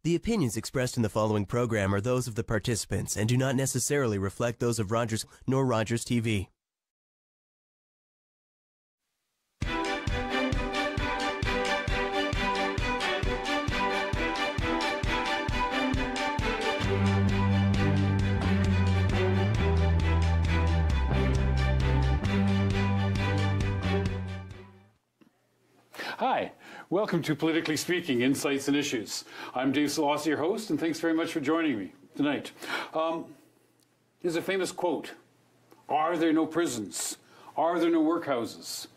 The opinions expressed in the following program are those of the participants and do not necessarily reflect those of Rogers nor Rogers TV. Hi, welcome to Politically Speaking, Insights and Issues. I'm Dave Szollosy, your host, and thanks very much for joining me tonight. There's a famous quote, "Are there no prisons? Are there no workhouses?"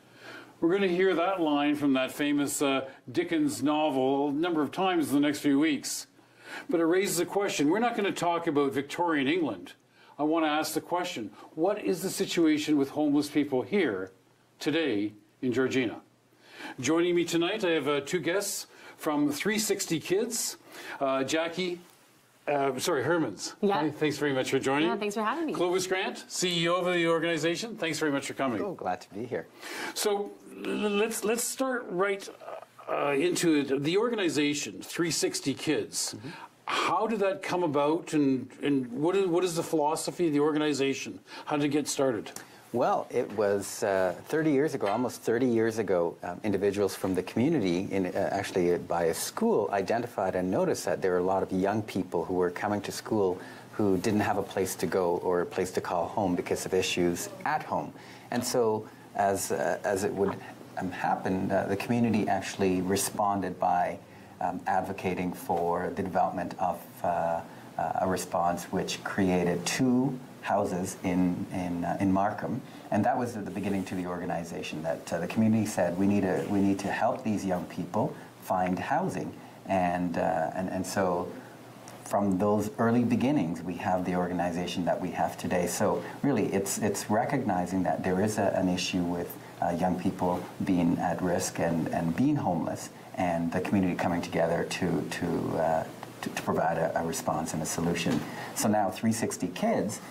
We're going to hear that line from that famous Dickens novel a number of times in the next few weeks. But it raises a question. We're not going to talk about Victorian England. I want to ask the question, what is the situation with homeless people here today in Georgina? Joining me tonight, I have two guests from 360 Kids. Jackie, Hermans. Yeah. Hi, thanks very much for joining. Yeah, thanks for having me. Clovis Grant, CEO of the organization. Thanks very much for coming. Oh, glad to be here. So let's start right into it. The organization, 360 Kids. Mm-hmm. How did that come about, and what is the philosophy of the organization? How did it get started? Well, it was 30 years ago, almost 30 years ago, individuals from the community, actually by a school, identified and noticed that there were a lot of young people who were coming to school who didn't have a place to go or a place to call home because of issues at home. And so, as it would happen, the community actually responded by advocating for the development of a response which created two houses in Markham, and that was the beginning to the organization. That the community said we need to help these young people find housing, and so from those early beginnings we have the organization that we have today. So really, it's recognizing that there is an issue with young people being at risk and being homeless, and the community coming together to provide a response and a solution. So now 360 Kids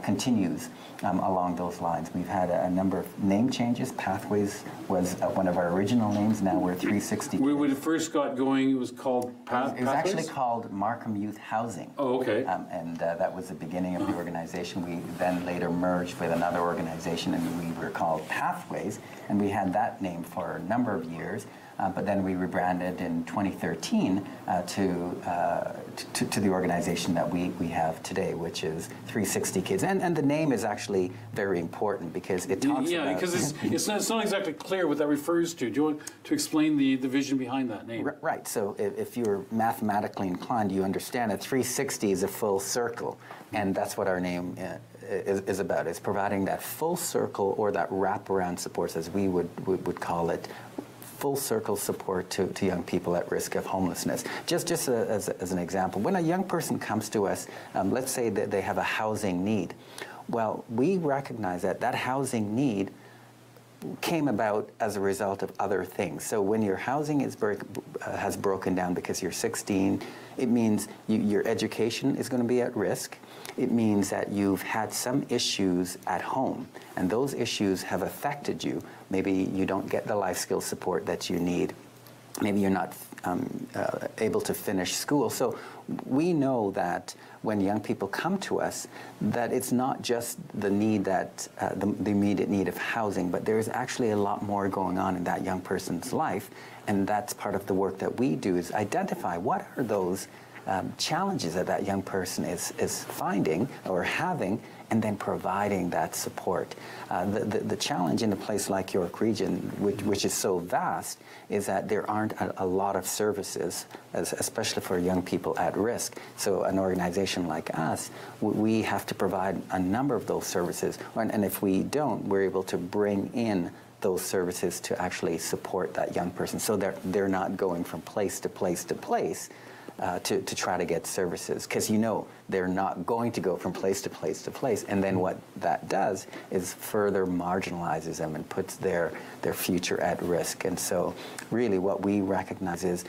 continues along those lines. We've had a number of name changes. Pathways was one of our original names. Now we're 360 Kids. When it first got going, it was called Pathways? It was actually called Markham Youth Housing. Oh, okay. And that was the beginning of the organization. We then later merged with another organization, and we were called Pathways, and we had that name for a number of years. But then we rebranded in 2013 to the organization that we have today, which is 360 Kids. And the name is actually very important because it talks about... Yeah, because it's not exactly clear what that refers to. Do you want to explain the vision behind that name? Right. So if you're mathematically inclined, you understand that 360 is a full circle. And that's what our name is about. It's providing that full circle, or that wraparound supports, as we would call it, full circle support to young people at risk of homelessness. Just as an example, when a young person comes to us, let's say that they have a housing need. Well, we recognize that housing need came about as a result of other things. So when your housing has broken down because you're 16, it means your education is going to be at risk. It means that you've had some issues at home, and those issues have affected you. Maybe you don't get the life skill support that you need. Maybe you're not able to finish school. So we know that when young people come to us, that it's not just the need that the immediate need of housing, but there's actually a lot more going on in that young person's life, and that's part of the work that we do, is identify what are those challenges that young person is finding or having, and then providing that support. The challenge in a place like York Region, which is so vast, is that there aren't a lot of services, especially for young people at risk. So an organization like us, we have to provide a number of those services, and if we don't, we're able to bring in those services to actually support that young person, so they're not going from place to place to place, to try to get services, because they're not going to go from place to place to place, and then what that does is further marginalizes them and puts their future at risk. And so really what we recognize is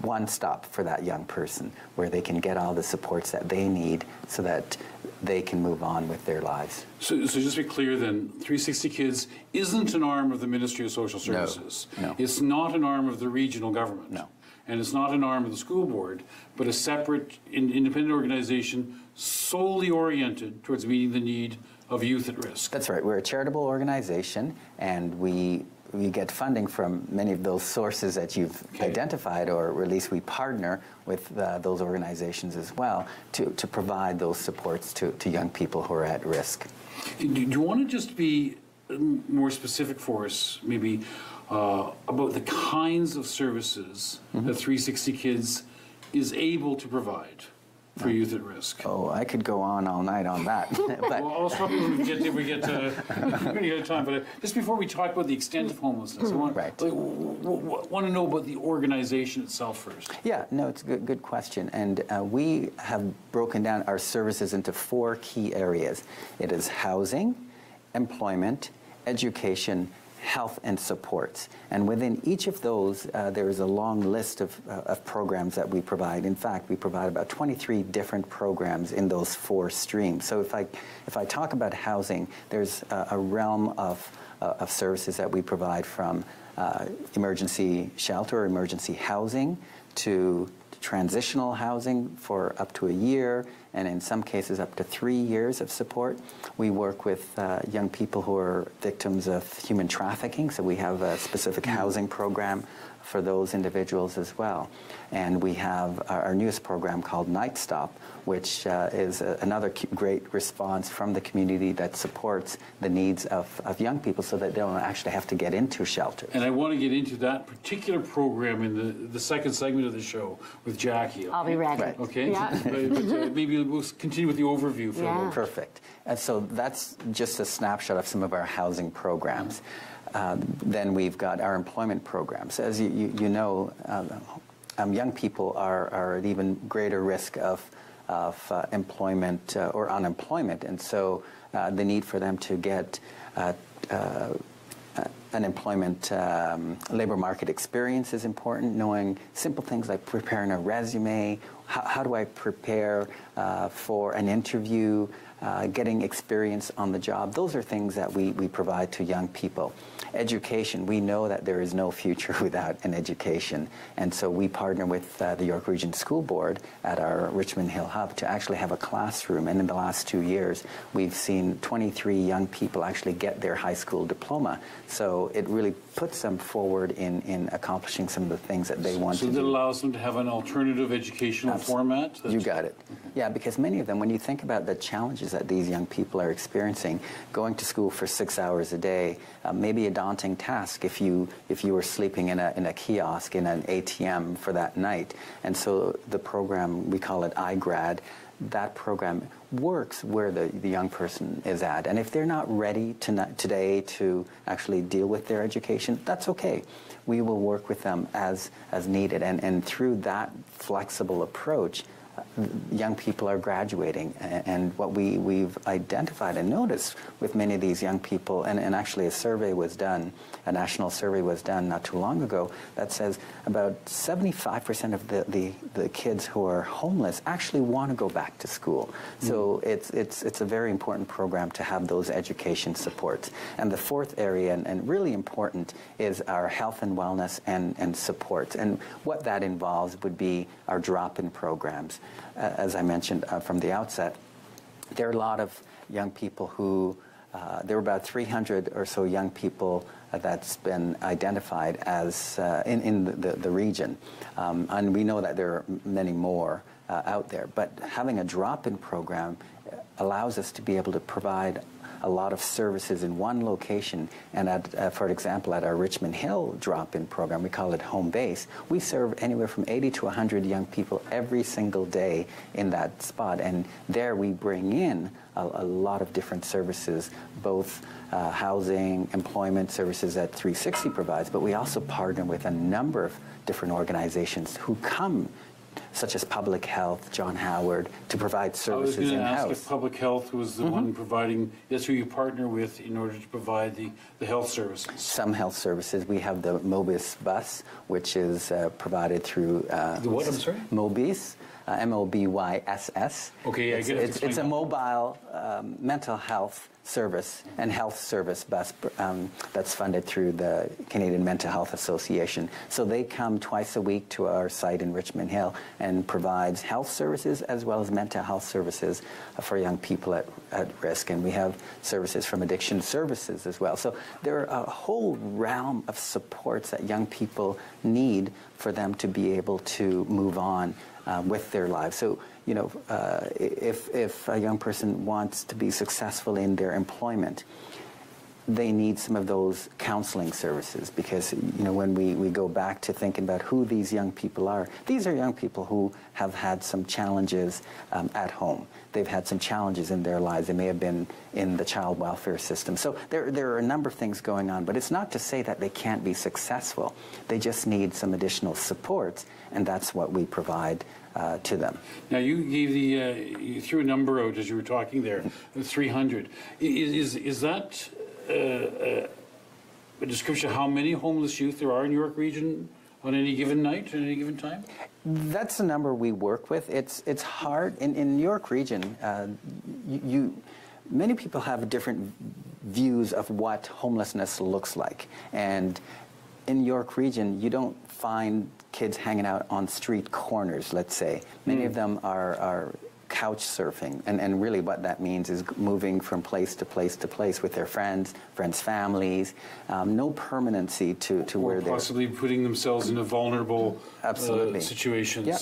one stop for that young person, where they can get all the supports that they need so that they can move on with their lives. So just to be clear then, 360 Kids isn't an arm of the Ministry of Social Services. No. It's not an arm of the regional government. No. and it's not an arm of the school board, but a separate independent organization solely oriented towards meeting the need of youth at risk. That's right. We're a charitable organization, and we get funding from many of those sources that you've identified, or at least we partner with those organizations as well to provide those supports to young people who are at risk. Do you want to just be more specific for us, maybe, about the kinds of services that 360 Kids is able to provide for youth at risk? Oh, I could go on all night on that. But well, I'll stop you when we get to time. But just before we talk about the extent of homelessness, I want to know about the organization itself first. Yeah, no, it's a good question. And we have broken down our services into 4 key areas. It is housing, employment, education, health, and supports. And within each of those, there is a long list of programs that we provide. In fact, we provide about 23 different programs in those 4 streams. So if I talk about housing, there's a realm of services that we provide, from emergency shelter or emergency housing to transitional housing for up to a year, and in some cases up to 3 years of support. We work with young people who are victims of human trafficking, so we have a specific housing program for those individuals as well. And we have our newest program called Night Stop, which is another great response from the community that supports the needs of young people so that they don't actually have to get into shelters. And I want to get into that particular program in the second segment of the show with Jackie. I'll be ready. Right. Okay? Yeah. But maybe we'll continue with the overview for a moment. Perfect. And so that's just a snapshot of some of our housing programs. Then we've got our employment programs. As you know, young people are at even greater risk of employment or unemployment, and so the need for them to get an employment labor market experience is important. Knowing simple things like preparing a resume, how do I prepare for an interview, getting experience on the job. Those are things that we provide to young people. Education, we know that there is no future without an education, and so we partner with the York Region School Board at our Richmond Hill Hub to actually have a classroom, and in the last 2 years we've seen 23 young people actually get their high school diploma. So it really puts them forward in accomplishing some of the things that they want to do. So that allows them to have an alternative educational format? You got it. Yeah, because many of them, when you think about the challenges that these young people are experiencing, going to school for 6 hours a day, maybe a daunting task if you were sleeping in a kiosk in an ATM for that night. And so the program, we call it iGrad, that program works where the young person is at. And if they're not ready today to actually deal with their education, that's okay. We will work with them as needed. And through that flexible approach, young people are graduating, and what we've identified and noticed with many of these young people, and actually a national survey was done not too long ago, that says about 75% of the kids who are homeless actually want to go back to school. So it's a very important program to have those education supports. And the fourth area, and really important, is our health and wellness and supports. And what that involves would be our drop-in programs. As I mentioned from the outset, there are a lot of young people who, there are about 300 or so young people that's been identified as in the region. And we know that there are many more out there. But having a drop-in program allows us to be able to provide a lot of services in one location. And for example, at our Richmond Hill drop-in program, we call it Home Base, we serve anywhere from 80 to 100 young people every single day in that spot. And there we bring in a lot of different services, both housing, employment services that 360 provides, but we also partner with a number of different organizations who come, such as Public Health, John Howard, to provide services in-house. I was going to ask if Public Health was the one providing, that's who you partner with in order to provide the health services. Some health services. We have the Mobis bus, which is provided through... the what, I'm sorry? Mobis, M-O-B-Y-S-S. Okay, I get it. It's a mobile mental health service and health service bus that's funded through the Canadian Mental Health Association. So they come twice a week to our site in Richmond Hill and provides health services as well as mental health services for young people at risk. And we have services from addiction services as well. So there are a whole realm of supports that young people need for them to be able to move on with their lives. So, you know, if a young person wants to be successful in their employment, they need some of those counseling services, because, you know, when we go back to thinking about who these young people are, these are young people who have had some challenges at home. They've had some challenges in their lives. They may have been in the child welfare system. So there are a number of things going on, but it's not to say that they can't be successful. They just need some additional supports, and that's what we provide to them. Now, you gave you threw a number out as you were talking there, 300. Is that a description of how many homeless youth there are in York Region on any given night, at any given time? That's the number we work with. It's hard. In York Region, many people have different views of what homelessness looks like. And in York Region, you don't find kids hanging out on street corners, let's say. Many of them are couch surfing, and really what that means is moving from place to place to place with their friends, families, no permanency to where they're... possibly putting themselves into vulnerable situations. Yeah.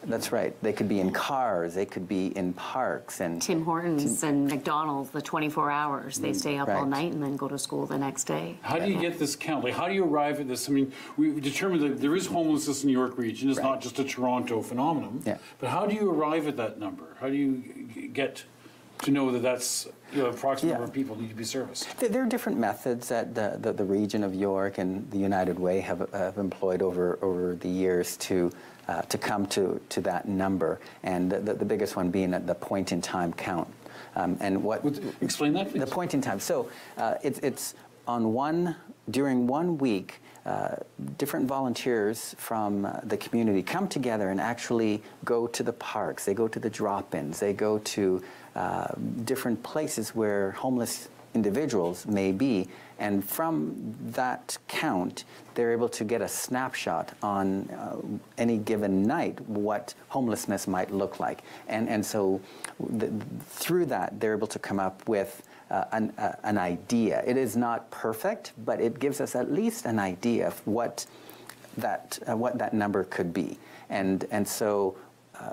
That's right. They could be in cars, they could be in parks, and Tim Hortons and McDonald's, the 24 hours. They stay up all night and then go to school the next day. How do you get this count? Like, how do you arrive at this? I mean, we determined that there is homelessness in the York Region. It's not just a Toronto phenomenon. Yeah. But how do you arrive at that number? How do you get to know that that's, you know, approximate number of people need to be serviced? There are different methods that the region of York and the United Way have employed over the years to come to that number, and the biggest one being at the point-in-time count. And what explain that, please? The point in time. So it's on during 1 week. Different volunteers from the community come together and actually go to the parks. They go to the drop-ins. They go to different places where homeless individuals may be, and from that count, they're able to get a snapshot on any given night what homelessness might look like. And so through that, they're able to come up with an idea. It is not perfect, but it gives us at least an idea of what that number could be. And so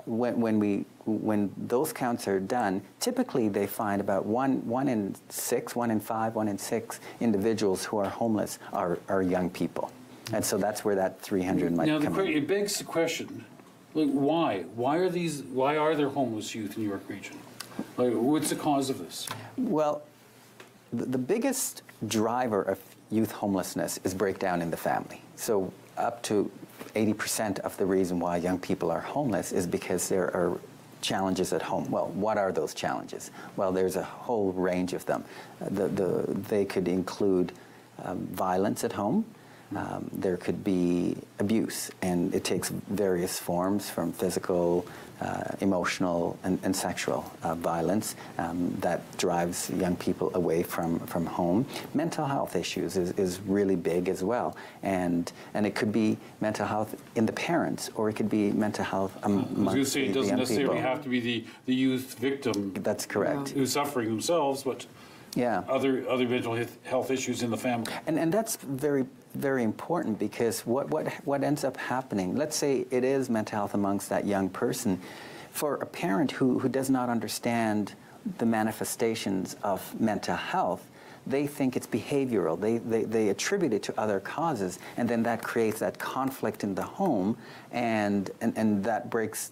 when those counts are done, typically they find about one in 5, 1 in 6 individuals who are homeless are young people. And so that's where that 300 might come in. It begs the question, like, why? Why are there homeless youth in York Region? Like, what's the cause of this? Well, the biggest driver of youth homelessness is breakdown in the family. So up to 80% of the reason why young people are homeless is because there are challenges at home. Well, what are those challenges? Well, there's a whole range of them. They could include violence at home. There could be abuse, and it takes various forms, from physical, emotional, and sexual violence that drives young people away from home. Mental health issues is really big as well, and it could be mental health in the parents, or it could be mental health amongst the young people. I was going to say, it doesn't necessarily have to be the youth victim. That's correct. Who's suffering themselves, but other mental health issues in the family. And that's very, very important, because what ends up happening, let's say it is mental health amongst that young person, for a parent who does not understand the manifestations of mental health, they think it's behavioral. They attribute it to other causes, and then that creates that conflict in the home, and that breaks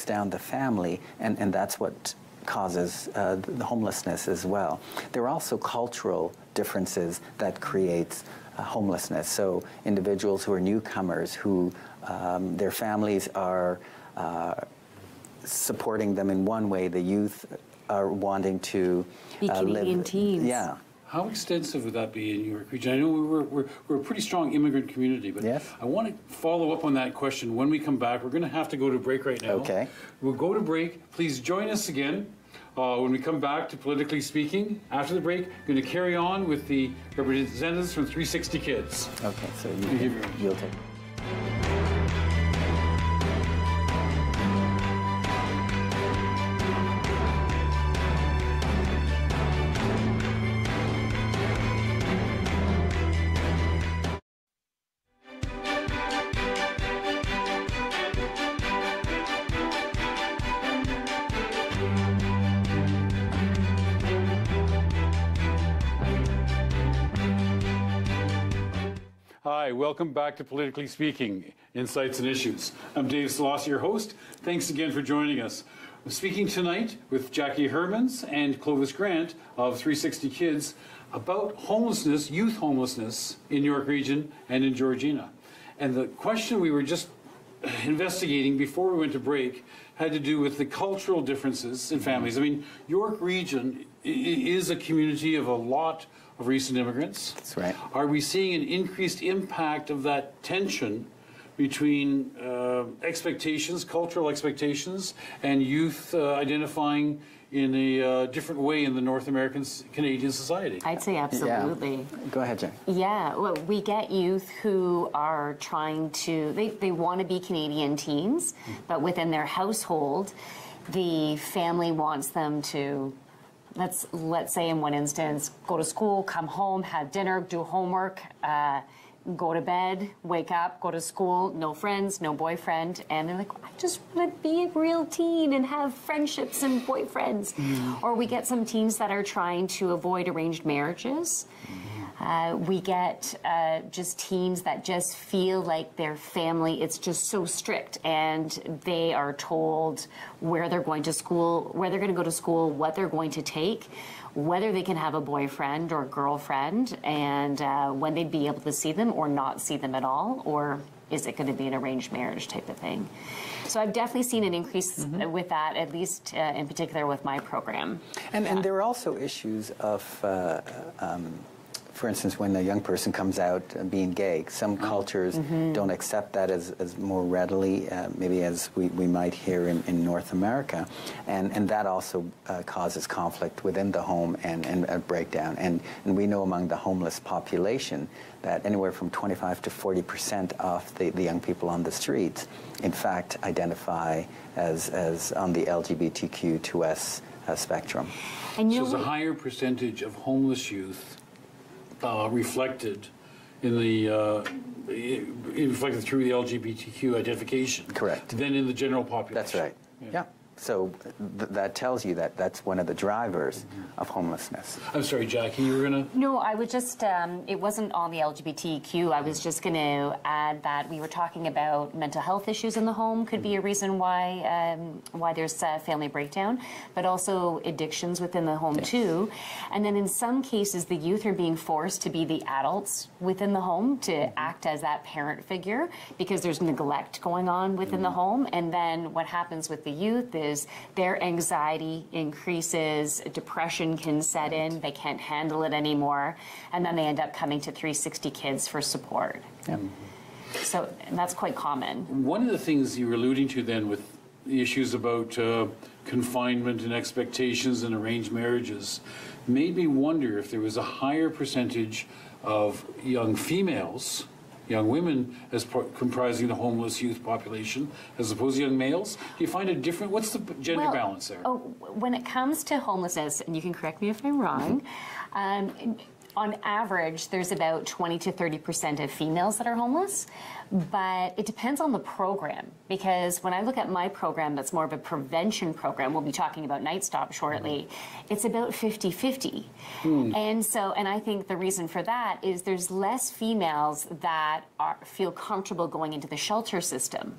down the family, and that's what causes the homelessness as well. There are also cultural differences that creates homelessness. So individuals who are newcomers, who their families are supporting them in one way, the youth are wanting to live in teams. Yeah. How extensive would that be in York Region? I know we're a pretty strong immigrant community, but yes. I want to follow up on that question when we come back. We're going to have to go to break right now. Okay. We'll go to break. Please join us again When we come back to Politically Speaking, after the break, going to carry on with the representatives from 360 Kids. Okay, so you'll take it. Hi, welcome back to Politically Speaking, Insights and Issues. I'm Dave Szollosy, your host. Thanks again for joining us. I'm speaking tonight with Jackie Hermans and Clovis Grant of 360 Kids about homelessness, youth homelessness in York Region and in Georgina. And the question we were just investigating before we went to break had to do with the cultural differences in families. I mean, York Region is a community of a lot of recent immigrants. That's right. Are we seeing an increased impact of that tension between expectations, cultural expectations, and youth identifying in a different way in the North American Canadian society? I'd say absolutely. Yeah. Go ahead, Jen. Yeah, well, we get youth who are trying to, they want to be Canadian teens, but within their household, the family wants them to, let's say in one instance, go to school, come home, have dinner, do homework, go to bed, wake up, go to school, no friends, no boyfriend, and they're like, I just want to be a real teen and have friendships and boyfriends. Or we get some teens that are trying to avoid arranged marriages. We get just teens that just feel like their family, it's just so strict, and they are told where they're going to school, where they're going to go to school, what they're going to take, whether they can have a boyfriend or girlfriend, and when they'd be able to see them or not see them at all, or is it going to be an arranged marriage type of thing. So I've definitely seen an increase with that, at least in particular with my program. And there are also issues of for instance, when a young person comes out being gay, some cultures don't accept that as more readily, maybe as we might hear in North America. And that also causes conflict within the home and a breakdown. And we know among the homeless population that anywhere from 25 to 40% of the young people on the streets, in fact, identify as on the LGBTQ2S spectrum. And so there's a higher percentage of homeless youth reflected in the reflected through the LGBTQ identification. Correct. Than in the general population. That's right. Yeah. So that tells you that that's one of the drivers of homelessness. I'm sorry, Jackie, you were going to... No, I would just, it wasn't on the LGBTQ. I was just going to add that we were talking about mental health issues in the home could be a reason why there's family breakdown, but also addictions within the home too. And then in some cases, the youth are being forced to be the adults within the home to act as that parent figure because there's neglect going on within the home. And then what happens with the youth is their anxiety increases, depression can set in, they can't handle it anymore, and then they end up coming to 360 Kids for support. Yep. So that's quite common. One of the things you were alluding to then with the issues about confinement and expectations and arranged marriages made me wonder if there was a higher percentage of young females, young women as comprising the homeless youth population as opposed to young males? Do you find it different? What's the gender balance there? When it comes to homelessness, and you can correct me if I'm wrong, on average, there's about 20 to 30% of females that are homeless, but it depends on the program, because when I look at my program that's more of a prevention program, we'll be talking about Night Stop shortly, it's about 50-50. And I think the reason for that is there's less females that feel comfortable going into the shelter system.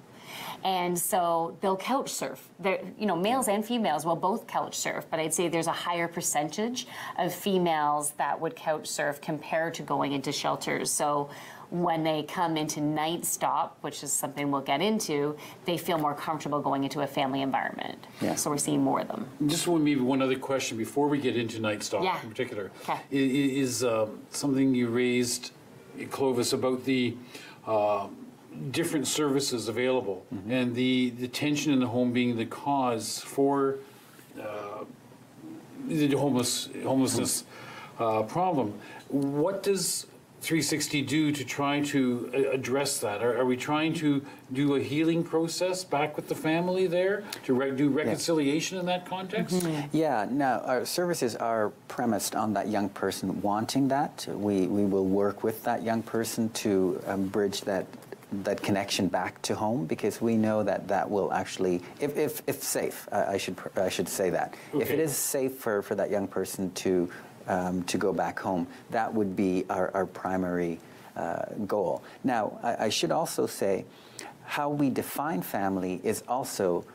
And so they'll couch surf. Males and females will both couch surf, but I'd say there's a higher percentage of females that would couch surf compared to going into shelters. So when they come into Night Stop, which is something we'll get into, they feel more comfortable going into a family environment. Yeah. So we're seeing more of them. Just maybe one other question before we get into Night Stop in particular. Okay. Is something you raised, Clovis, about the different services available and the tension in the home being the cause for the homelessness problem. What does 360 do to try to address that? Are we trying to do a healing process back with the family there to do reconciliation in that context? Yeah, no, our services are premised on that young person wanting that. We will work with that young person to bridge that connection back to home, because we know that that will actually, if safe, I should say that. Okay. If it is safe for that young person to go back home, that would be our primary goal. Now, I should also say, how we define family is also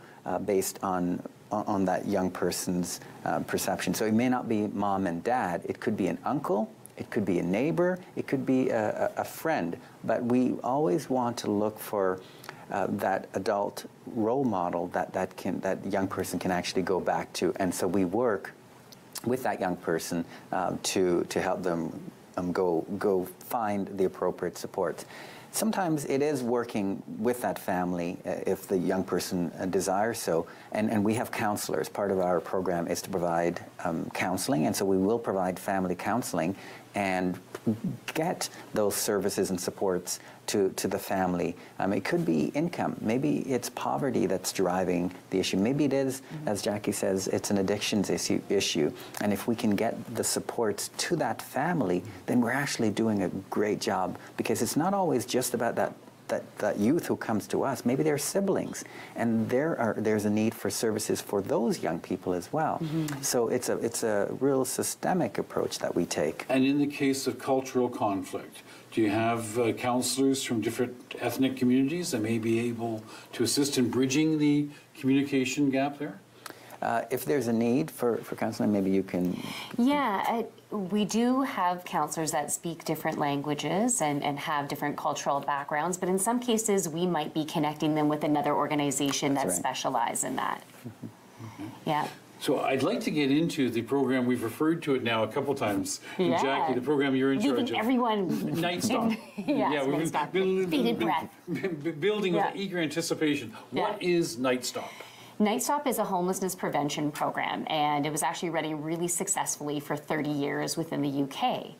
based on that young person's perception. So it may not be mom and dad, it could be an uncle, it could be a neighbor, it could be a friend, but we always want to look for that adult role model that young person can actually go back to. And so we work with that young person to help them go find the appropriate support. Sometimes it is working with that family if the young person desires so, and we have counselors. Part of our program is to provide counseling, and so we will provide family counseling and get those services and supports to the family. It could be income. Maybe it's poverty that's driving the issue. Maybe it is, as Jackie says, it's an addictions issue. And if we can get the supports to that family, then we're actually doing a great job, because it's not always just about that youth who comes to us. Maybe they're siblings, and there's a need for services for those young people as well. So it's a real systemic approach that we take. And in the case of cultural conflict, do you have counselors from different ethnic communities that may be able to assist in bridging the communication gap there? If there's a need for counseling, maybe you can... Yeah, we do have counselors that speak different languages and have different cultural backgrounds, but in some cases we might be connecting them with another organization that specializes in that. Yeah. So I'd like to get into the program. We've referred to it now a couple times. Yeah. Jackie, the program you're in charge of. Everyone. Night Stop. Yes, we've Night Stop. been Bated breath. building with eager anticipation. What is Night Stop? Night Stop is a homelessness prevention program, and it was actually running really successfully for 30 years within the UK.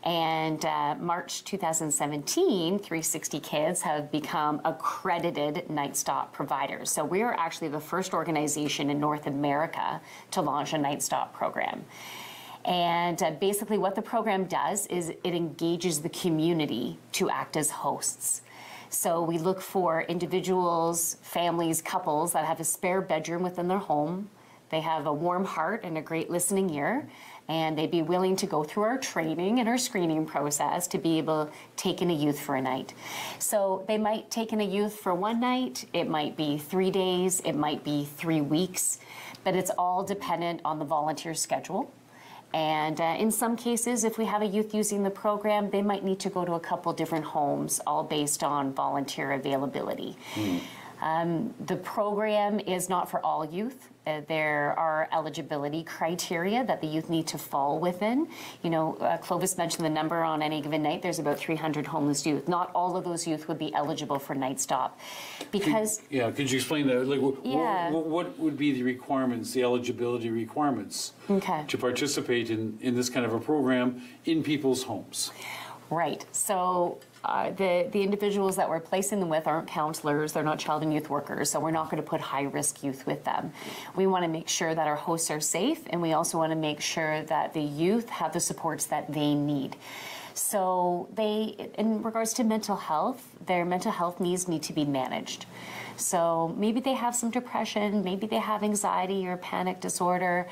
And March 2017, 360 Kids have become accredited Night Stop providers. So we are actually the first organization in North America to launch a Night Stop program. And basically what the program does is it engages the community to act as hosts. So we look for individuals, families, couples that have a spare bedroom within their home. They have a warm heart and a great listening ear, and they'd be willing to go through our training and our screening process to be able to take in a youth for a night. So they might take in a youth for one night, it might be 3 days, it might be 3 weeks, but it's all dependent on the volunteer schedule. And in some cases, if we have a youth using the program, they might need to go to a couple different homes, all based on volunteer availability. The program is not for all youth. There are eligibility criteria that the youth need to fall within. You know, Clovis mentioned the number on any given night. There's about 300 homeless youth. Not all of those youth would be eligible for Night Stop, because... Could you explain that? Like, what would be the requirements, the eligibility requirements to participate in this kind of a program in people's homes? Right. So the individuals that we're placing them with aren't counselors, they're not child and youth workers, so we're not going to put high-risk youth with them. We want to make sure that our hosts are safe, and we also want to make sure that the youth have the supports that they need. So in regards to mental health, their mental health needs need to be managed. So maybe they have some depression, maybe they have anxiety or panic disorder.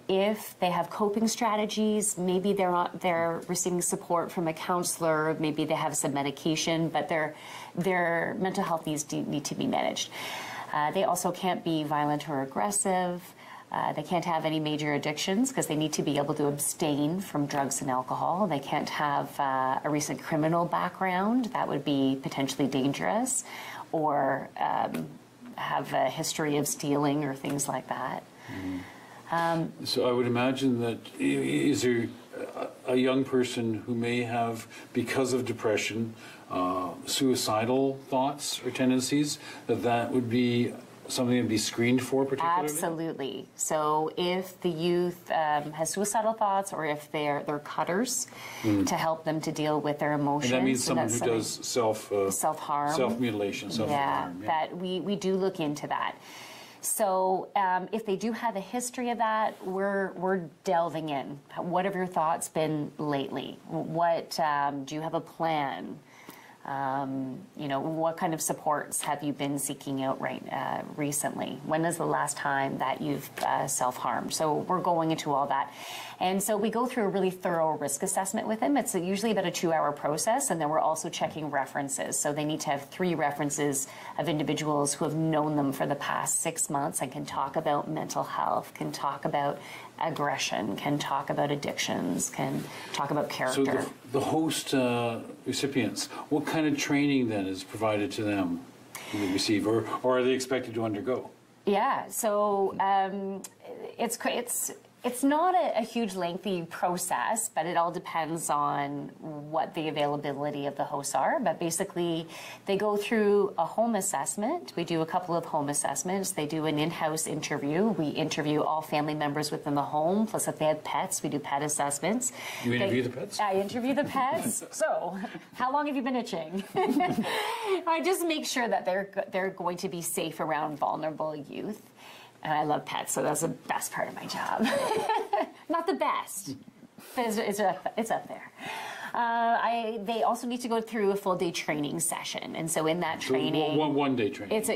If they have coping strategies, maybe they're receiving support from a counselor, maybe they have some medication, but their mental health needs need to be managed. They also can't be violent or aggressive. They can't have any major addictions because they need to be able to abstain from drugs and alcohol. They can't have a recent criminal background. That would be potentially dangerous, or have a history of stealing or things like that. So I would imagine that is there a young person who may have, because of depression, suicidal thoughts or tendencies, that would be something to be screened for particularly? Absolutely. So if the youth has suicidal thoughts, or if they're cutters, to help them to deal with their emotions. And that means someone that's who does self-harm. Self-mutilation, self-harm. Yeah, that we do look into that. So if they do have a history of that, we're delving in. What have your thoughts been lately? What do you have a plan? You know, what kind of supports have you been seeking out recently? When is the last time that you've self-harmed? So we're going into all that. And so we go through a really thorough risk assessment with them. It's usually about a 2-hour process, and then we're also checking references. So they need to have 3 references of individuals who have known them for the past 6 months and can talk about mental health, can talk about aggression, can talk about addictions, can talk about character. So the host recipients, what kind of training then is provided to them? Do they receive, or are they expected to undergo? Yeah, so it's not a huge lengthy process, but it all depends on what the availability of the hosts are. But basically, they go through a home assessment. We do a couple of home assessments. They do an in-house interview. We interview all family members within the home, plus if they have pets, we do pet assessments. You interview the pets? I interview the pets. So, how long have you been itching? I just make sure that they're going to be safe around vulnerable youth. And I love pets, so that's the best part of my job. Not the best, but it's up there. They also need to go through a full day training session, and so in that training, one day training. It's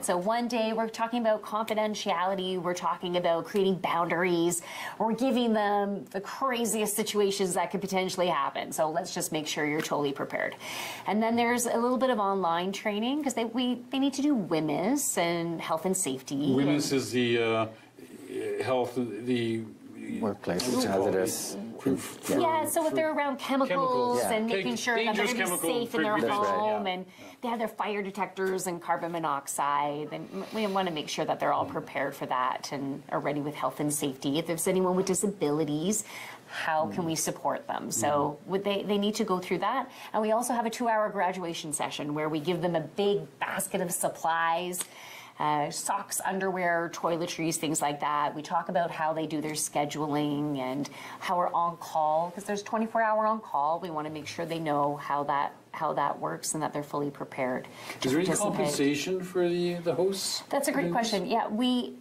a 1 day. We're talking about confidentiality. We're talking about creating boundaries. We're giving them the craziest situations that could potentially happen. So let's just make sure you're totally prepared. And then there's a little bit of online training because they need to do WHMIS and health and safety. WHMIS is the health, the workplace hazardous. Yeah, so if they're around chemicals Yeah. and making sure that they're going to be safe in their home, yeah. and they have their fire detectors and carbon monoxide, then we want to make sure that they're all prepared for that and are ready with health and safety. If there's anyone with disabilities, how can we support them? So they need to go through that. And we also have a 2-hour graduation session where we give them a big basket of supplies, socks, underwear, toiletries, things like that. We talk about how they do their scheduling and how we're on call, because there's 24-hour on call. We want to make sure they know how that works and that they're fully prepared. Is there any compensation for the hosts? That's a great question. Yeah,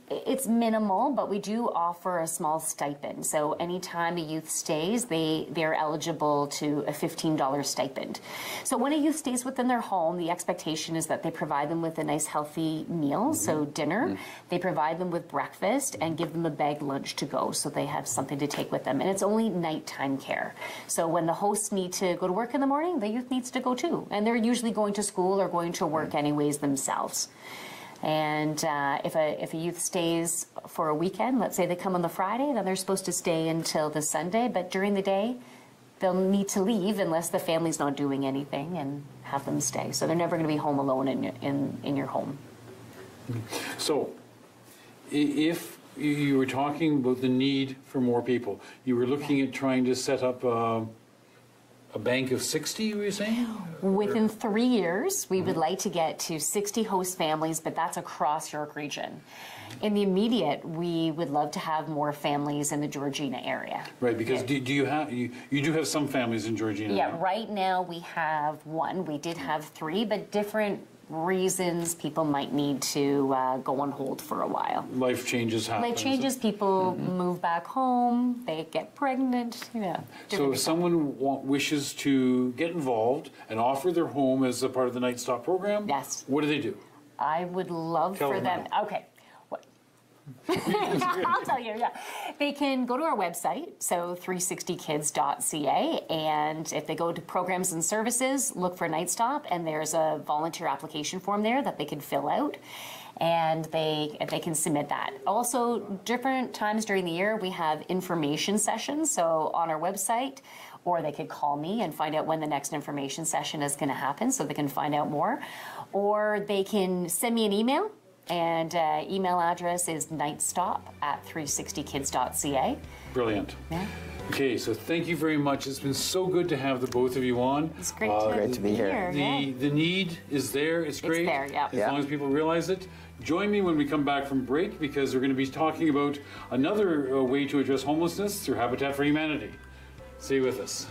it's minimal, but we do offer a small stipend. So anytime a youth stays, they're eligible to a $15 stipend. So when a youth stays within their home, the expectation is that they provide them with a nice healthy meal, so dinner. They provide them with breakfast and give them a bag lunch to go, so they have something to take with them. And it's only nighttime care. So when the hosts need to go to work in the morning, the youth needs to go too. And they're usually going to school or going to work anyways themselves. And if a youth stays for a weekend, let's say they come on the Friday, then they're supposed to stay until the Sunday. But during the day, they'll need to leave unless the family's not doing anything, and have them stay. So they're never going to be home alone in your home. So, if you were talking about the need for more people, you were looking at trying to set up a bank of 60, were you saying? Within 3 years, we would like to get to 60 host families, but that's across York Region. In the immediate, we would love to have more families in the Georgina area. Right, because do you have you do have some families in Georgina? Yeah, now? right now we have 1. We did have 3, but different reasons people might need to go on hold for a while. Life changes happen. Life changes, people move back home, they get pregnant, So if someone wishes to get involved and offer their home as a part of the Night Stop program, Yes. what do they do? I would love Tell for them them. Okay. I'll tell you, yeah. They can go to our website, so 360kids.ca, and if they go to programs and services, look for Night Stop, and there's a volunteer application form there that they can fill out, and they can submit that. Also, different times during the year, we have information sessions, so on our website, or they could call me and find out when the next information session is going to happen so they can find out more, or they can send me an email. And email address is nightstop@360kids.ca. Brilliant. Yeah. Okay, so thank you very much. It's been so good to have the both of you on. It's great, great to be here. The need is there. It's great. It's there, yeah. As long as people realize it. Join me when we come back from break, because we're going to be talking about another way to address homelessness through Habitat for Humanity. Stay with us.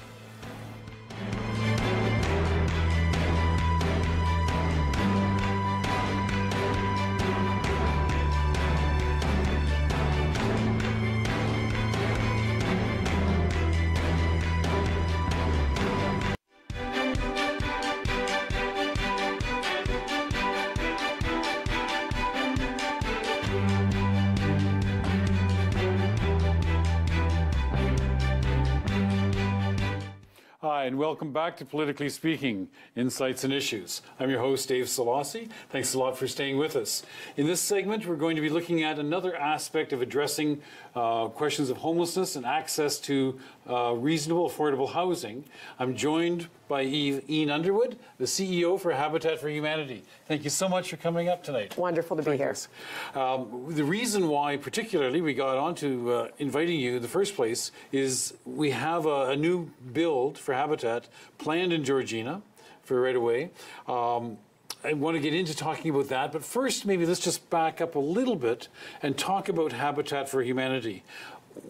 Hi, and welcome back to Politically Speaking, Insights and Issues. I'm your host, Dave Szollosy. Thanks a lot for staying with us. In this segment, we're going to be looking at another aspect of addressing questions of homelessness and access to reasonable, affordable housing. I'm joined by Ian Underwood, the CEO for Habitat for Humanity. Thank you so much for coming up tonight. Wonderful to be here. The reason why, particularly, we got onto inviting you in the first place is we have a new build for Habitat planned in Georgina for right away. I want to get into talking about that, but first, maybe let's just back up a little bit and talk about Habitat for Humanity.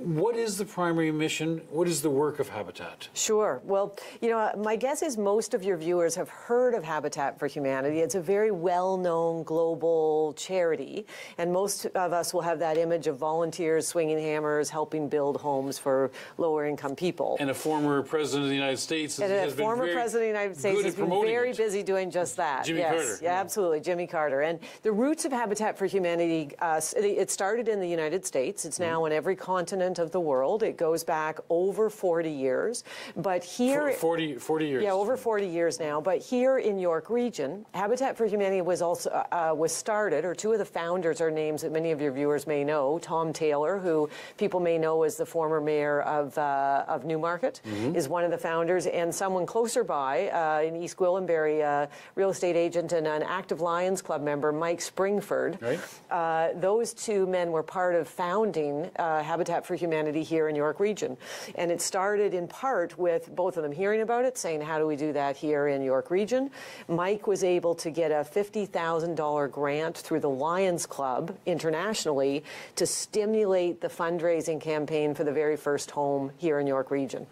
What is the primary mission? What is the work of Habitat? Sure. Well, you know, my guess is most of your viewers have heard of Habitat for Humanity. It's a very well-known global charity, and most of us will have that image of volunteers swinging hammers, helping build homes for lower-income people. And a former president of the United States has been former president of the United States has been very busy doing just that. Jimmy Carter. Yeah, absolutely, Jimmy Carter. And the roots of Habitat for Humanity, it started in the United States. It's now in every continent of the world. It goes back over 40 years. But here... 40 years. Yeah, over 40 years now. But here in York Region, Habitat for Humanity was also was started, or two of the founders are names that many of your viewers may know. Tom Taylor, who people may know as the former mayor of Newmarket, is one of the founders, and someone closer by in East Gwillimbury, real estate agent and an active Lions Club member, Mike Springford. Right. Those two men were part of founding Habitat for Humanity here in York Region. And it started in part with both of them hearing about it, saying, how do we do that here in York Region? Mike was able to get a $50,000 grant through the Lions Club internationally to stimulate the fundraising campaign for the very first home here in York Region.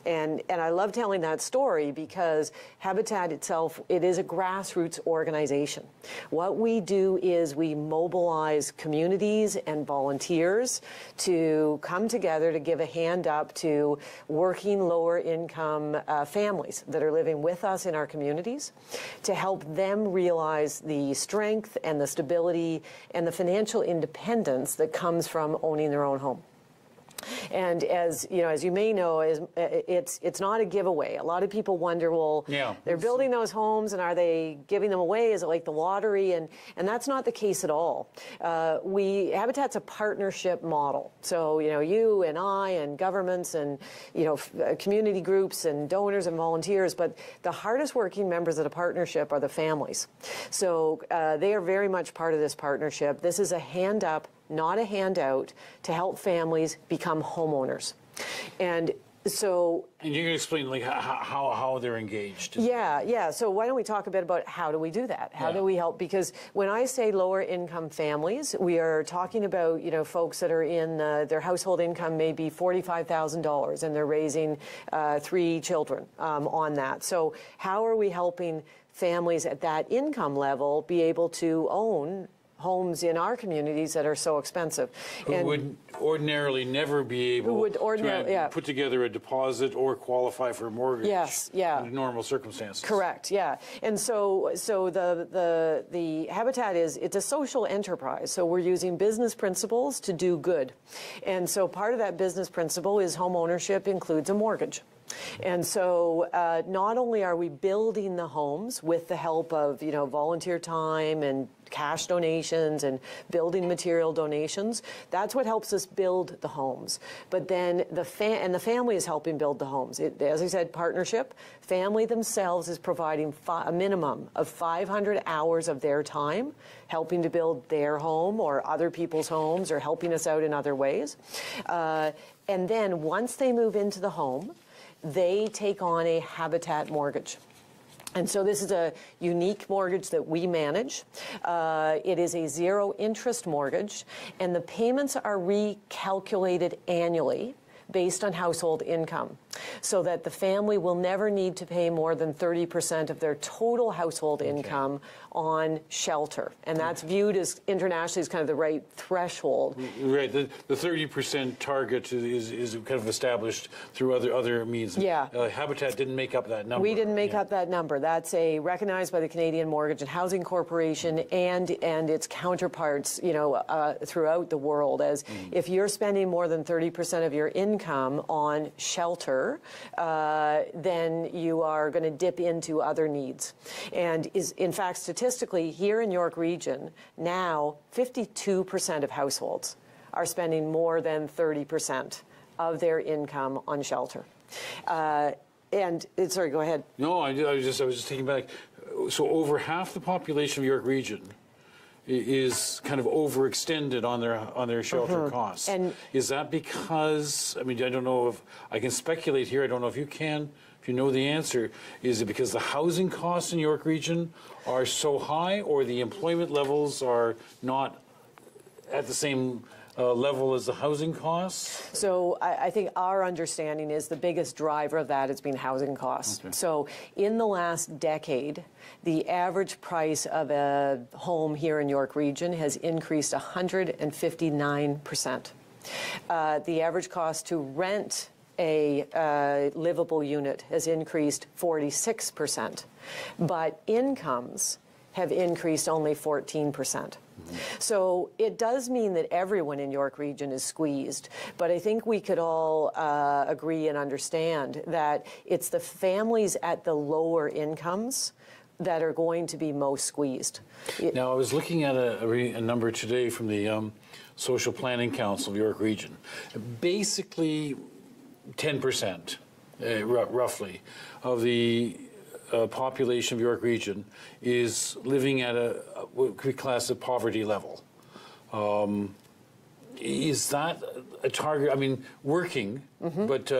And I love telling that story because Habitat itself, it is a grassroots organization. What we do is we mobilize communities and volunteers to come together to give a hand up to working lower income families that are living with us in our communities, to help them realize the strength and the stability and the financial independence that comes from owning their own home. And as you may know, it's not a giveaway. A lot of people wonder, well, they're building those homes, and are they giving them away? Is it like the lottery? And that's not the case at all. Habitat's a partnership model. So you and I and governments and community groups and donors and volunteers, but the hardest working members of the partnership are the families. So they are very much part of this partnership. This is a hand up, not a handout, to help families become homeowners. And so... And you can explain like how they're engaged. Yeah. So why don't we talk a bit about how do we do that? How do we help? Because when I say lower income families, we are talking about, folks that are in their household income may be $45,000 and they're raising 3 children on that. So how are we helping families at that income level be able to own homes in our communities that are so expensive? Who would ordinarily never be able to put together a deposit or qualify for a mortgage under normal circumstances. Correct, yeah. And so the Habitat it's a social enterprise. So we're using business principles to do good. And so part of that business principle is home ownership includes a mortgage. And so not only are we building the homes with the help of, volunteer time and cash donations and building material donations, that's what helps us build the homes. But then the family is helping build the homes. As I said, partnership. Family themselves is providing a minimum of 500 hours of their time helping to build their home or other people's homes or helping us out in other ways. And then once they move into the home, they take on a Habitat mortgage. And so this is a unique mortgage that we manage. It is a zero-interest mortgage, and the payments are recalculated annually based on household income, so that the family will never need to pay more than 30% of their total household income on shelter. And that's viewed as internationally as kind of the right threshold. Right. The 30% target is kind of established through other means. Yeah. Habitat didn't make up that number. We didn't make up that number. That's recognized by the Canadian Mortgage and Housing Corporation and its counterparts, throughout the world, as if you're spending more than 30% of your income on shelter, then you are going to dip into other needs. And in fact, statistically, here in York Region, now 52% of households are spending more than 30% of their income on shelter. Sorry, go ahead. No, I was just thinking back. So over half the population of York Region is kind of overextended on their shelter costs. And is that because, I don't know if I can speculate here, I don't know if you can, if you know the answer, is it because the housing costs in York Region are so high, or the employment levels are not at the same level as the housing costs? So I think our understanding is the biggest driver of that has been housing costs. Okay. So in the last decade, the average price of a home here in York Region has increased 159%. The average cost to rent a livable unit has increased 46%, but incomes have increased only 14%. So it does mean that everyone in York Region is squeezed, but I think we could all agree and understand that it's the families at the lower incomes that are going to be most squeezed. Now, I was looking at a number today from the Social Planning Council of York Region. Basically, 10%, roughly, of the population of York Region is living at what could be classed as poverty level. Is that a target? Working, but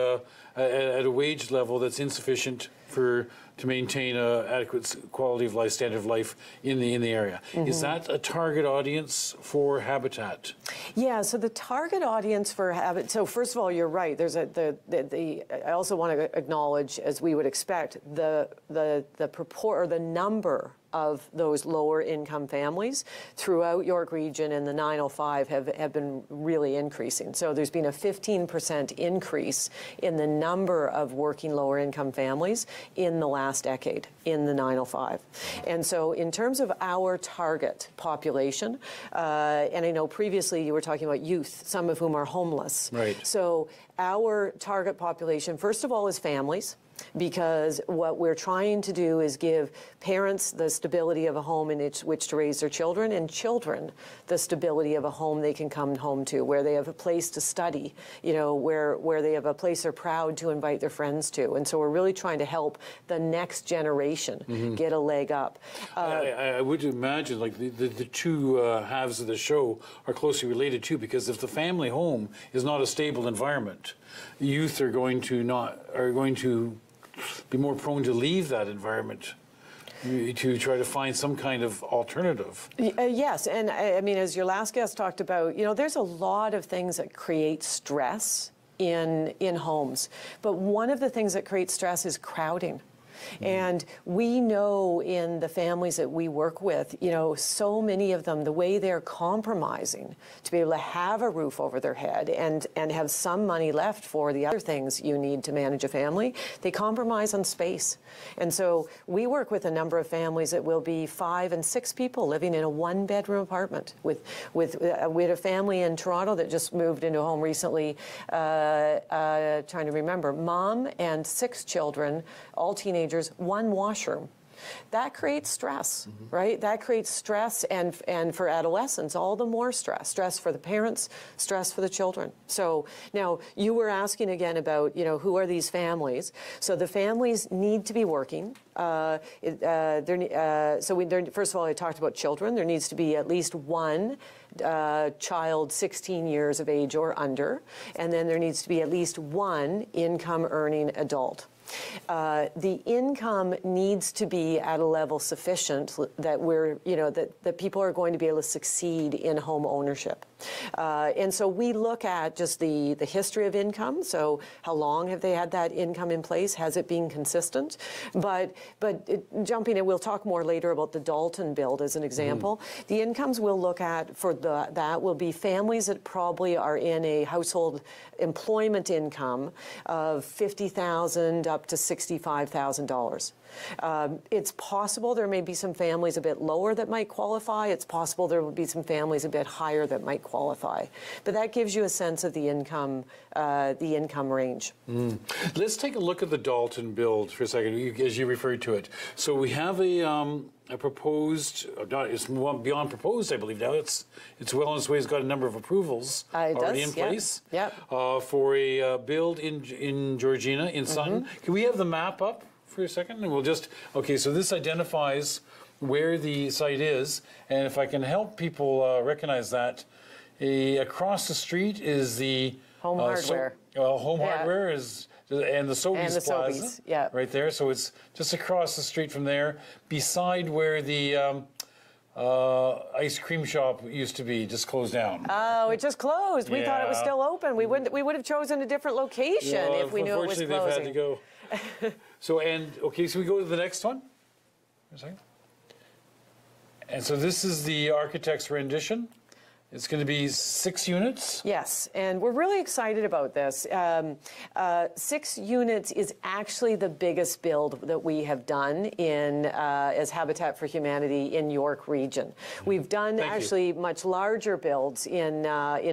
at a wage level that's insufficient to maintain a adequate quality of life, standard of life in the area. Is that a target audience for Habitat? Yeah. So the target audience for Habitat. So first of all, you're right. There's I also want to acknowledge, as we would expect, the number of those lower income families throughout York Region and the 905 have been really increasing. So there's been a 15% increase in the number of working lower income families in the last decade in the 905. And so in terms of our target population, and I know previously you were talking about youth, some of whom are homeless. Right. So our target population, first of all, is families, because what we're trying to do is give parents the stability of a home in which to raise their children, and children the stability of a home they can come home to, where they have a place to study, where they have a place they're proud to invite their friends to. And so we're really trying to help the next generation get a leg up. I would imagine like the two halves of the show are closely related too, because if the family home is not a stable environment, youth are going to be more prone to leave that environment to try to find some kind of alternative. Yes, and as your last guest talked about, there's a lot of things that create stress in homes, but one of the things that creates stress is crowding. And we know in the families that we work with, you know, so many of them, the way they're compromising to be able to have a roof over their head and have some money left for the other things you need to manage a family, they compromise on space. And so we work with a number of families that will be 5 and 6 people living in a 1-bedroom apartment. We had a family in Toronto that just moved into a home recently, trying to remember, mom and 6 children, all teenagers, 1 washroom. That creates stress, right? That creates stress, and for adolescents, all the more stress. Stress for the parents, stress for the children. So now you were asking again about, you know, who are these families? So the families need to be working. First of all, I talked about children. There needs to be at least 1 child 16 years of age or under, and then there needs to be at least 1 income-earning adult. The income needs to be at a level sufficient that that people are going to be able to succeed in home ownership. And so we look at just the history of income. So how long have they had that income in place? Has it been consistent? But jumping in, we'll talk more later about the Dalton build as an example. The incomes we'll look at for that will be families that probably are in a household employment income of $50,000 up to $65,000. It's possible there may be some families a bit lower that might qualify. It's possible there will be some families a bit higher that might qualify. But that gives you a sense of the income range. Let's take a look at the Dalton build for a second, as you referred to it. So we have a proposed, it's beyond proposed, I believe now. It's well on its way. It's got a number of approvals already in place. For a build in Georgina, in Sutton. Can we have the map up for a second? And we'll just, okay, so this identifies where the site is. And if I can help people recognize that, across the street is the Home Hardware. Home Hardware is, and the Sobeys Plaza, yeah, right there. So it's just across the street from there, beside where the ice cream shop used to be, just closed down. Oh, it just closed. We thought it was still open. We would have chosen a different location if we knew it was closing. Unfortunately, they've had to go. So we go to the next one. A second. And so this is the architect's rendition. It's going to be 6 units? Yes, and we're really excited about this. 6 units is actually the biggest build that we have done as Habitat for Humanity in York Region. We've done much larger builds in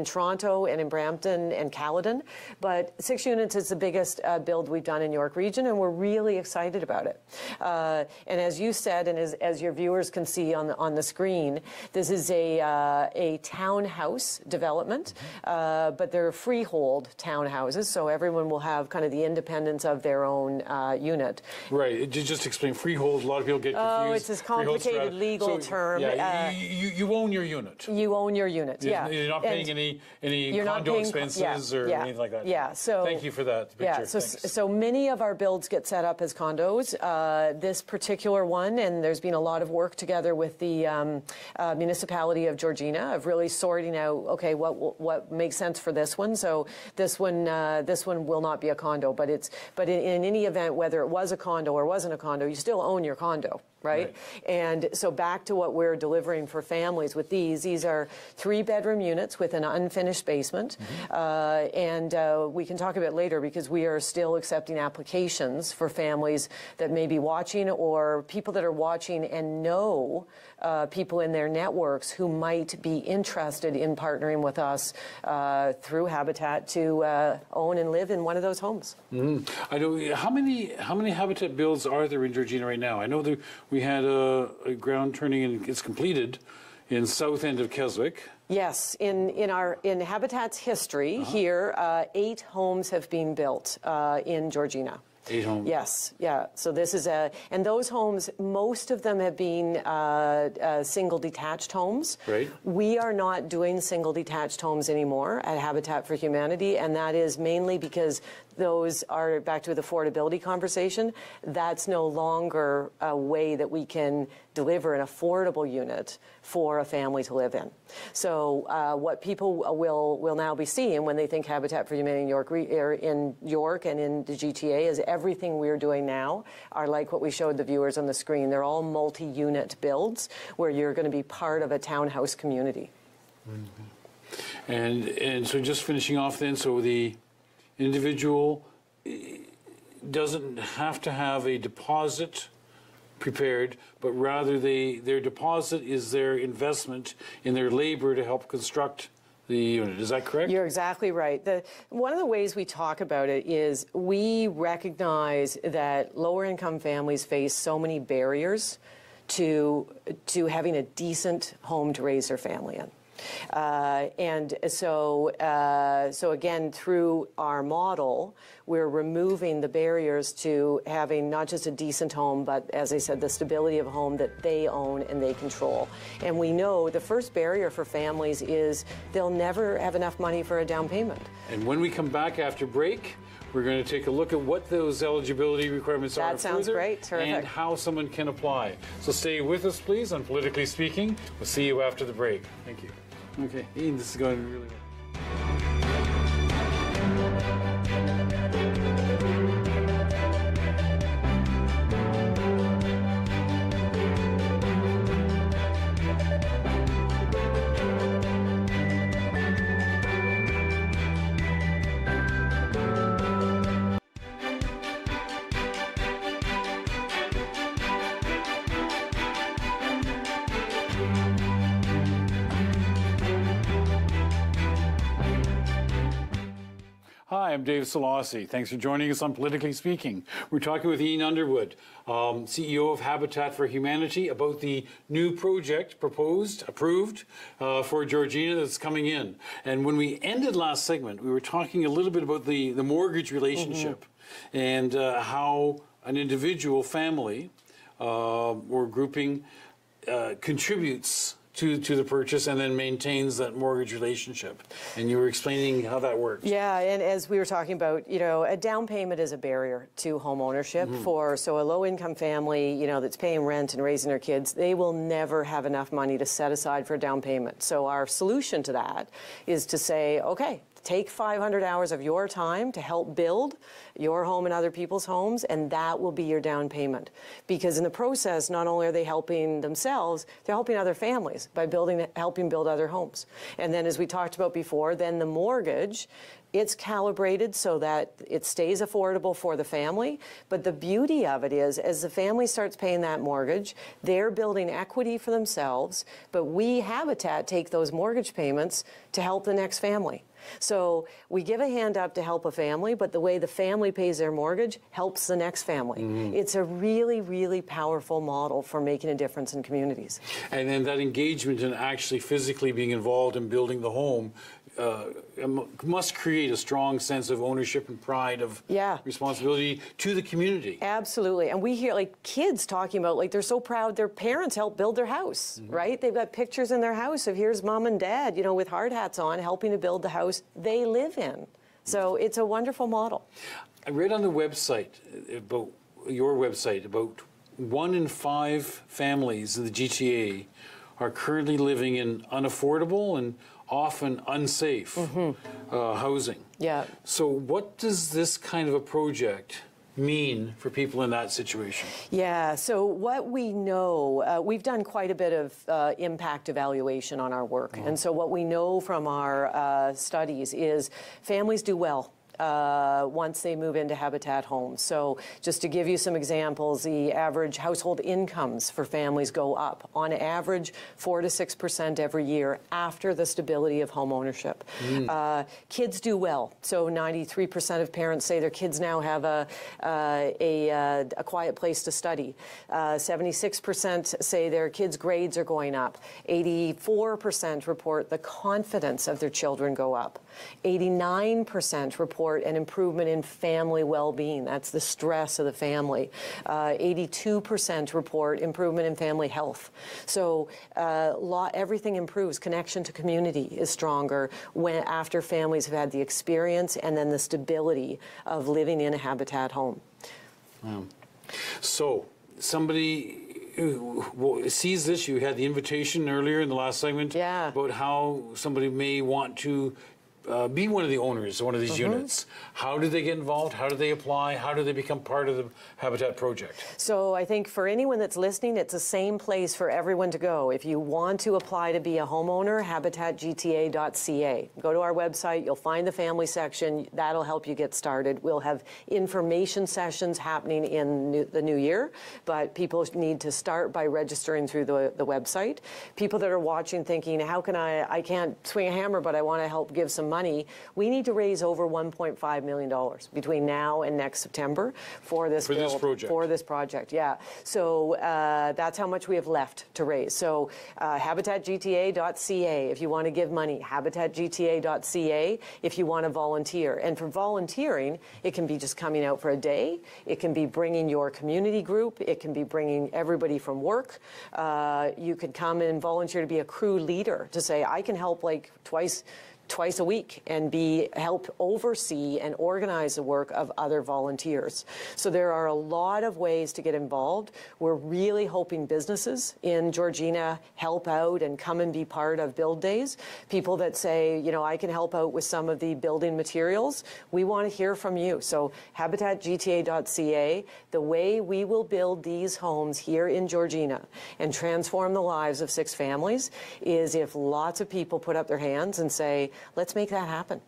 Toronto and in Brampton and Caledon, but 6 units is the biggest build we've done in York Region, and we're really excited about it. And as you said, and as your viewers can see on the screen, this is a townhouse development, but they're freehold townhouses, so everyone will have kind of the independence of their own unit. Right. Just explain freehold. A lot of people get confused. Oh, it's this complicated legal term. Yeah, you own your unit. You own your unit. Yeah. You're not paying any condo expenses or anything like that. Yeah. So thank you for that picture. Yeah. So many of our builds get set up as condos. This particular one, and there's been a lot of work together with the municipality of Georgina of really sorting out, okay, what makes sense for this one. So this one will not be a condo, but in any event, whether it was a condo or wasn't a condo, you still own your condo. Right? And so back to what we're delivering for families with these are 3-bedroom units with an unfinished basement. And we can talk a bit later because we are still accepting applications for families that may be watching or people that are watching and know people in their networks who might be interested in partnering with us through Habitat to own and live in one of those homes. I know how many Habitat builds are there in Georgina right now? I know that we had a ground turning and it's completed in south end of Keswick. Yes, in Habitat's history here, 8 homes have been built in Georgina. 8 homes. Yes, yeah. So this is and those homes, most of them have been single detached homes. Right. We are not doing single detached homes anymore at Habitat for Humanity, and that is mainly because those are back to the affordability conversation. That's no longer a way that we can deliver an affordable unit for a family to live in. So what people will now be seeing when they think Habitat for Humanity in York and in the GTA is everything we're doing now are like what we showed the viewers on the screen. They're all multi-unit builds where you're going to be part of a townhouse community. Mm-hmm. And so just finishing off then, so the individual doesn't have to have a deposit prepared, but rather their deposit is their investment in their labor to help construct the unit. Is that correct? You're exactly right. One of the ways we talk about it is we recognize that lower income families face so many barriers to having a decent home to raise their family in. And so again, through our model, we're removing the barriers to having not just a decent home, but as I said, the stability of a home that they own and they control. And we know the first barrier for families is they'll never have enough money for a down payment. And when we come back after break, we're going to take a look at what those eligibility requirements are. That sounds great. Terrific. And how someone can apply. So stay with us, please, on Politically Speaking. We'll see you after the break. Thank you. Okay, Ian, this is going really well. Hi, I'm Dave Szollosy. Thanks for joining us on Politically Speaking. We're talking with Ian Underwood, CEO of Habitat for Humanity, about the new project approved for Georgina that's coming in. And when we ended last segment, we were talking a little bit about the mortgage relationship and how an individual family or grouping contributes to the purchase and then maintains that mortgage relationship. And you were explaining how that works. Yeah, and as we were talking about, a down payment is a barrier to home ownership so a low-income family, that's paying rent and raising their kids, they will never have enough money to set aside for a down payment. So our solution to that is to say, okay, take 500 hours of your time to help build your home and other people's homes, and that will be your down payment. Because in the process, not only are they helping themselves, they're helping other families by helping build other homes. And then, as we talked about before, then the mortgage, it's calibrated so that it stays affordable for the family. But the beauty of it is, as the family starts paying that mortgage, they're building equity for themselves, but we, Habitat, take those mortgage payments to help the next family. So we give a hand up to help a family, but the way the family pays their mortgage helps the next family. It's a really, really powerful model for making a difference in communities. And then that engagement in actually physically being involved in building the home must create a strong sense of ownership and pride of responsibility to the community. Absolutely. And we hear kids talking about they're so proud their parents helped build their house, right? They've got pictures in their house of here's mom and dad, with hard hats on, helping to build the house they live in. So it's a wonderful model. I read on the website, about your website, about 1 in 5 families in the GTA are currently living in unaffordable and often unsafe housing. Yeah. So what does this kind of a project mean for people in that situation? Yeah, so what we know, we've done quite a bit of impact evaluation on our work. And so what we know from our studies is families do well once they move into Habitat homes. So just to give you some examples, the average household incomes for families go up on average 4 to 6% every year after the stability of home ownership. Kids do well. So 93% of parents say their kids now have a quiet place to study. 76% say their kids' grades are going up. 84% report the confidence of their children go up. 89% report report an improvement in family well-being. That's the stress of the family. 82% report improvement in family health. So everything improves. Connection to community is stronger after families have had the experience and then the stability of living in a Habitat home. Wow. So somebody who sees this, you had the invitation earlier in the last segment about how somebody may want to be one of the owners of one of these units. How do they get involved? How do they apply? How do they become part of the Habitat project? So I think for anyone that's listening, it's the same place for everyone to go. If you want to apply to be a homeowner, habitatgta.ca. Go to our website, you'll find the family section. That'll help you get started. We'll have information sessions happening in the new year, but people need to start by registering through the website. People that are watching thinking, how can I can't swing a hammer, but I want to help give some money. We need to raise over $1.5 million between now and next September for this project. Yeah. So that's how much we have left to raise. So habitatgta.ca if you want to give money. Habitatgta.ca if you want to volunteer. And for volunteering, it can be just coming out for a day. It can be bringing your community group. It can be bringing everybody from work. You could come and volunteer to be a crew leader, to say, I can help like twice a week and help oversee and organize the work of other volunteers. So there are a lot of ways to get involved. We're really hoping businesses in Georgina help out and come and be part of Build Days. People that say, you know, I can help out with some of the building materials. We want to hear from you. So habitatgta.ca, the way we will build these homes here in Georgina and transform the lives of 6 families is if lots of people put up their hands and say, let's make that happen.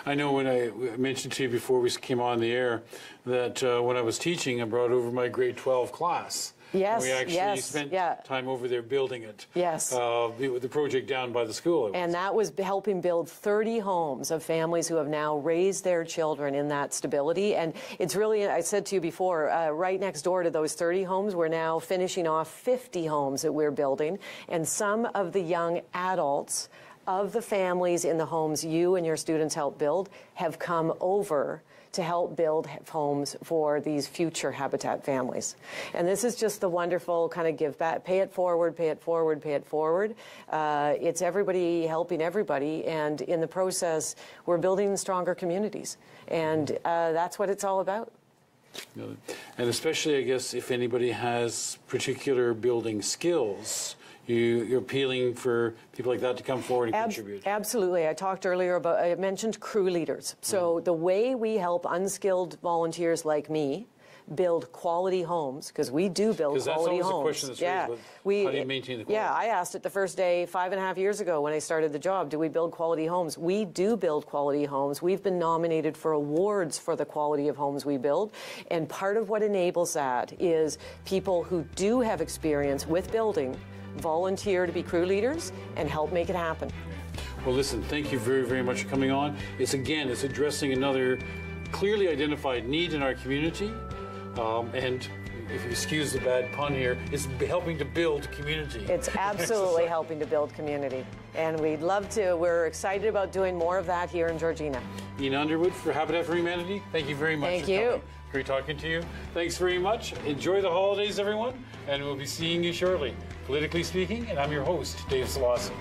I know when I mentioned to you before we came on the air that when I was teaching, I brought over my grade 12 class. Yes, we actually spent time over there building it. Yes. The project down by the school. And that was helping build 30 homes of families who have now raised their children in that stability. And it's really, I said to you before, right next door to those 30 homes, we're now finishing off 50 homes that we're building. And some of the young adults of the families in the homes you and your students help build have come over to help build homes for these future Habitat families. And this is just the wonderful kind of give back, pay it forward, pay it forward, pay it forward. It's everybody helping everybody, and in the process, we're building stronger communities. And that's what it's all about. And especially, I guess, if anybody has particular building skills, you're appealing for people like that to come forward and contribute. Absolutely. I talked earlier about, I mentioned crew leaders. So the way we help unskilled volunteers like me build quality homes, because we do build quality homes. That's always a question that's raised, how do you maintain the quality? Yeah, I asked it the first day 5.5 years ago when I started the job, do we build quality homes? We do build quality homes. We've been nominated for awards for the quality of homes we build, and part of what enables that is people who do have experience with building volunteer to be crew leaders and help make it happen. Well, listen, thank you very, very much for coming on. It's addressing another clearly identified need in our community. And if you excuse the bad pun here, it's helping to build community. It's absolutely helping to build community. And we'd love to. We're excited about doing more of that here in Georgina. Ian Underwood for Habitat for Humanity, thank you very much. Thank you. Great talking to you. Thanks very much. Enjoy the holidays, everyone. And we'll be seeing you shortly. Politically Speaking, and I'm your host, Dave Szollosy.